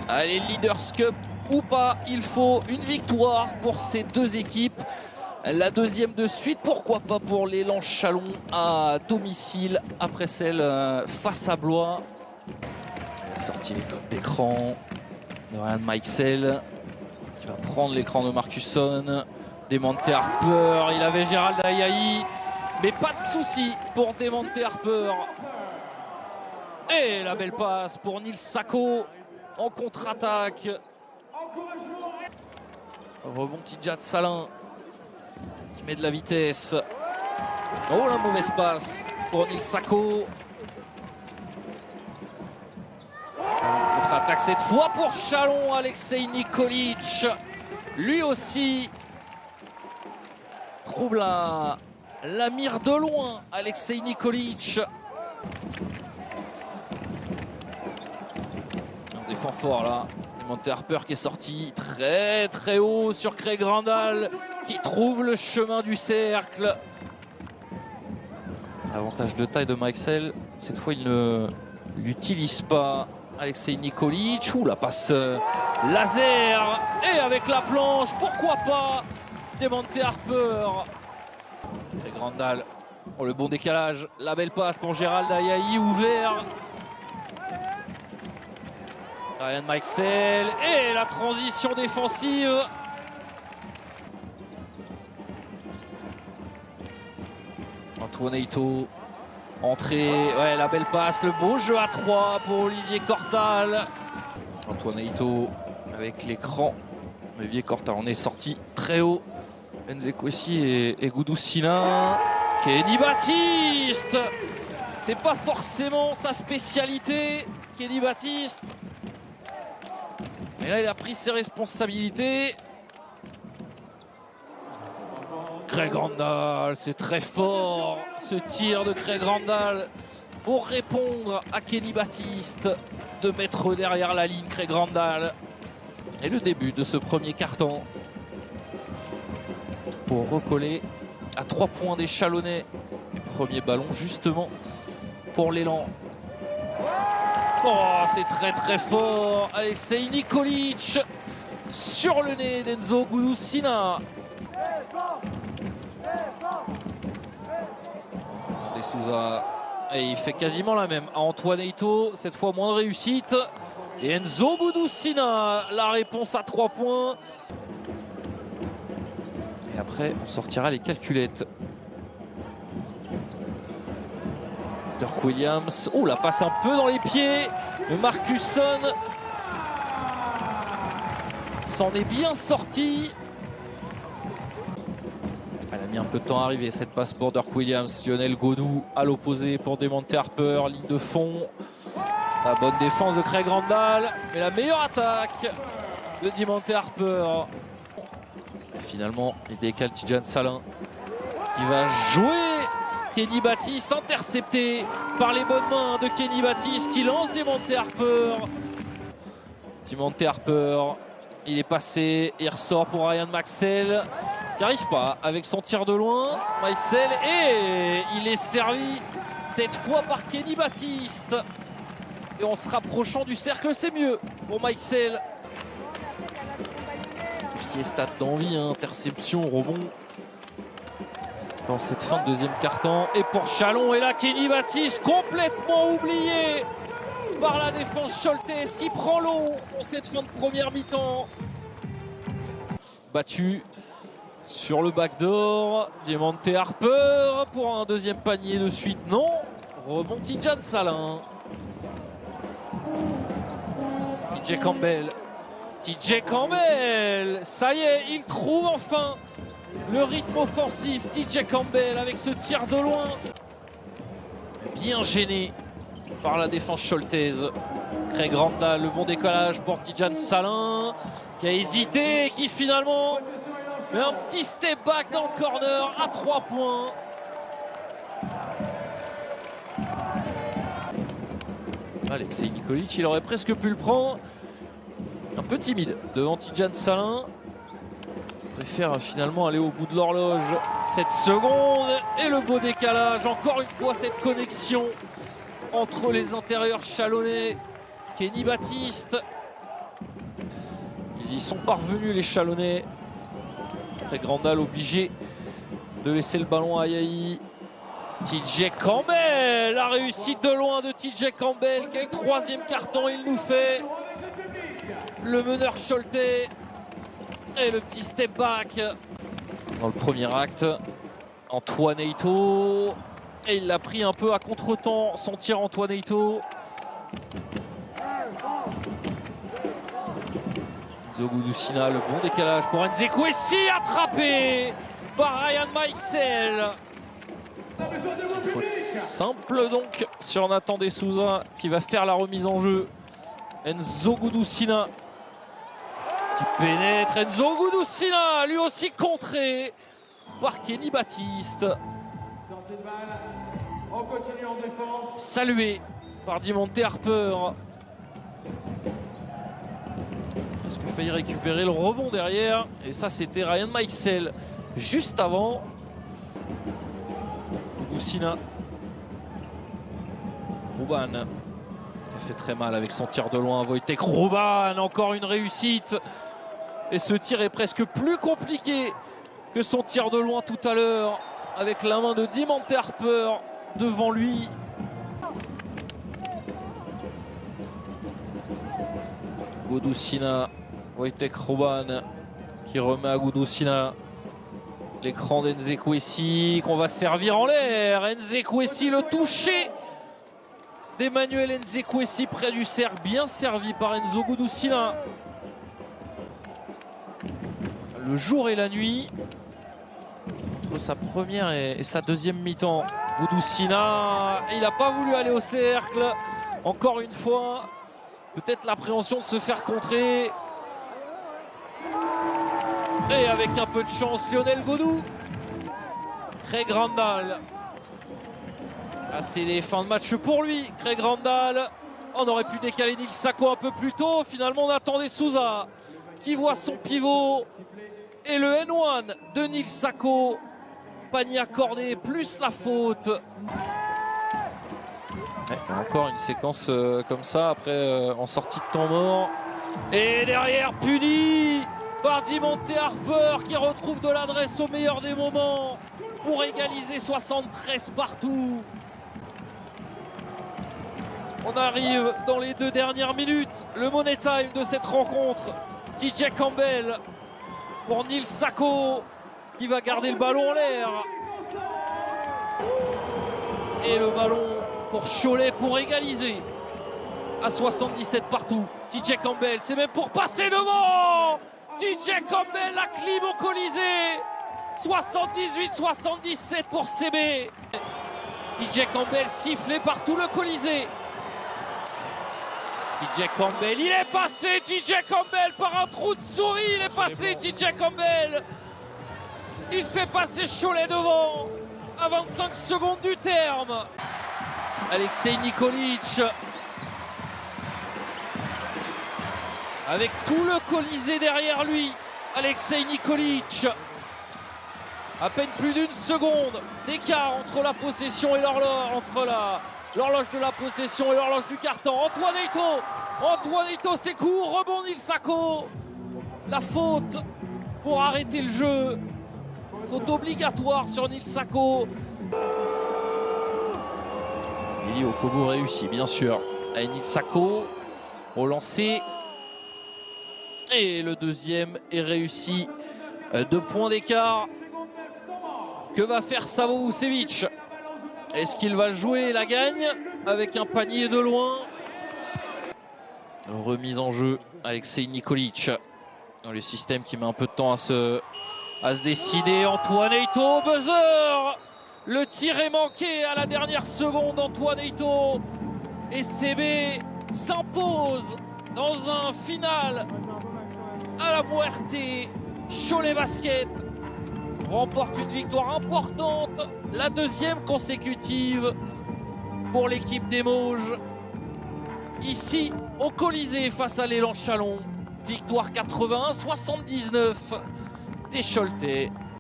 Allez, Leaders Cup ou pas, il faut une victoire pour ces deux équipes. La deuxième de suite, pourquoi pas pour l'élan Chalon à domicile après celle face à Blois. Il a sorti l'écran de Ryan Meixel qui va prendre l'écran de Marcusson. Demonte Harper, il avait Gérald Ayayi, mais pas de souci pour Demonte Harper. Et la belle passe pour Nils Sako en contre-attaque. Rebond Tidjane Salin qui met de la vitesse. Oh, la mauvaise passe pour Nils Sako. Contre-attaque cette fois pour Chalon. Alexei Nikolic, lui aussi, trouve la mire de loin. Alexei Nikolic. On défend fort là. Demonte Harper qui est sorti très très haut sur Craig Randall qui trouve le chemin du cercle. L'avantage de taille de Meixel, cette fois il ne l'utilise pas. Alexei Nikolic, ouh, la passe laser et avec la planche, pourquoi pas Demonte Harper. Craig Randall, oh, le bon décalage, la belle passe pour Gérald Ayayi ouvert. Ryan Meixel et la transition défensive. Antoine Ito, entrée, ouais, la belle passe, le beau jeu à 3 pour Olivier Cortal. Antoine Ito avec l'écran. Olivier Cortal, on est sorti très haut. Nzekwesi et Goudou Sina. Kenny Baptiste, c'est pas forcément sa spécialité, Kenny Baptiste. Et là, il a pris ses responsabilités. Craig Randall, c'est très fort ce tir de Craig Randall pour répondre à Kenny Baptiste. 2 mètres derrière la ligne, Craig Randall. Et le début de ce premier carton pour recoller à 3 points des Chalonnais. Et premier ballon justement pour l'élan. Oh, c'est très très fort. Alexei Nikolic sur le nez d'Enzo Gudusina. Attendez, Souza. Et il fait quasiment la même à Antoine Ito. Cette fois moins de réussite. Et Enzo Gudusina, la réponse à 3 points. Et après, on sortira les calculettes. Dirk Williams, oh, la passe un peu dans les pieds de Marcusson. S'en est bien sorti. Elle a mis un peu de temps à arriver cette passe pour Dirk Williams. Lionel Godou à l'opposé pour Demonte Harper, ligne de fond. La bonne défense de Craig Randall, mais la meilleure attaque de Demonte Harper. Et finalement, il décale Tidjane Salin qui va jouer. Kenny Baptiste intercepté par les bonnes mains de Kenny Baptiste qui lance Demonte Harper. Demonte Harper, il est passé, il ressort pour Ryan Meixel qui n'arrive pas avec son tir de loin. Meixel, et il est servi cette fois par Kenny Baptiste. Et en se rapprochant du cercle, c'est mieux pour Meixel. Tout ce qui est stats d'envie, hein, interception, rebond. Dans cette fin de deuxième quart-temps. Et pour Chalon, et là Kenny Baptiste complètement oublié par la défense Choltaise qui prend l'eau pour cette fin de première mi-temps. Battu sur le backdoor. Demonte Harper pour un deuxième panier de suite. Non. Rebond Tidjane Salin. TJ Campbell. TJ Campbell. Ça y est, il trouve enfin le rythme offensif. TJ Campbell avec ce tir de loin. Bien gêné par la défense choltaise. Craig Randall, le bon décollage pour Tidjane Salin qui a hésité et qui finalement met un petit step back dans le corner à 3 points. Alexei Nikolic, il aurait presque pu le prendre. Un peu timide devant Tidjane Salin. Préfère finalement aller au bout de l'horloge. 7 secondes et le beau décalage. Encore une fois cette connexion entre les intérieurs chalonnais. Kenny Baptiste Ils y sont parvenus les Chalonnais. Très Grandal obligé de laisser le ballon à Yahi. TJ Campbell, la réussite de loin de TJ Campbell. Quel troisième carton il nous fait. Le meneur Scholte et le petit step back dans le premier acte. Antoine Heito, et il l'a pris un peu à contre-temps, son tir Antoine Heito. Zogoudou-Sina, le bon décalage pour Nzekwesi, attrapé par Ryan Maïsel. Faute simple donc sur Nathan Desouza qui va faire la remise en jeu. Nzogoudou-Sina qui pénètre. Nzogoudou-Sina, lui aussi contré par Kenny Baptiste. Salué par Dimonte Harper. Presque failli récupérer le rebond derrière. Et ça, c'était Ryan Maïsel juste avant. Goussina. Rouban qui a fait très mal avec son tir de loin. Wojtek Rouban, encore une réussite. Et ce tir est presque plus compliqué que son tir de loin tout à l'heure, avec la main de Dimonte Harper devant lui. Goudou-Sina, Wojtek Rouban qui remet à Goudou-Sina. L'écran d'Nzekwesi qu'on va servir en l'air. Nzekwesi, le toucher d'Emmanuel Nzekwesi près du cercle, bien servi par Enzo Goudou-Sina. Le jour et la nuit entre sa première et sa deuxième mi-temps. Goudou-Sina, il n'a pas voulu aller au cercle. Encore une fois, peut-être l'appréhension de se faire contrer. Et avec un peu de chance, Lionel Godou. Craig Grandal. Ah, c'est les fins de match pour lui. Craig Grandal. On aurait pu décaler Nils Sako un peu plus tôt. Finalement, on attendait Souza qui voit son pivot. Et le N1 de Nils Sako. Panier accordé, plus la faute. Ouais, encore une séquence comme ça, après en sortie de temps mort. Et derrière, puni par Dimonte Harper qui retrouve de l'adresse au meilleur des moments pour égaliser 73 partout. On arrive dans les 2 dernières minutes. Le money time de cette rencontre. TJ Campbell pour Nils Sako qui va garder le ballon en l'air. Et le ballon pour Cholet pour égaliser à 77 partout. TJ Campbell, c'est même pour passer devant. TJ Campbell, la clim au Colisée. 78-77 pour CB. TJ Campbell sifflé par tout le Colisée. TJ Campbell, il est passé. TJ Campbell par un trou de souris, il est passé. TJ Campbell, il fait passer Cholet devant à 25 secondes du terme. Alexei Nikolic avec tout le Colisée derrière lui. Alexei Nikolic, à peine plus d'une seconde d'écart entre la possession et l'horloge, entre l'horloge de la possession et l'horloge du carton. Antoine Heito, c'est court, rebond Nils Sako. La faute pour arrêter le jeu. Faute obligatoire sur Nils Sako. Eli Okobo réussit bien sûr. Et Nils Sako au lancer. Et le deuxième est réussi. 2 points d'écart. Que va faire Savo Vucevic? Est-ce qu'il va jouer la gagne avec un panier de loin? Remise en jeu Alexei Nikolic. Dans le système qui met un peu de temps à se décider. Antoine Heito, buzzer. Le tir est manqué à la dernière seconde. Antoine Heito et CB s'impose dans un final à la Muerte. Cholet Basket remporte une victoire importante, la 2e consécutive pour l'équipe des Mauges. Ici au Colisée face à l'Élan Chalon. Victoire 81-79 des Choletais.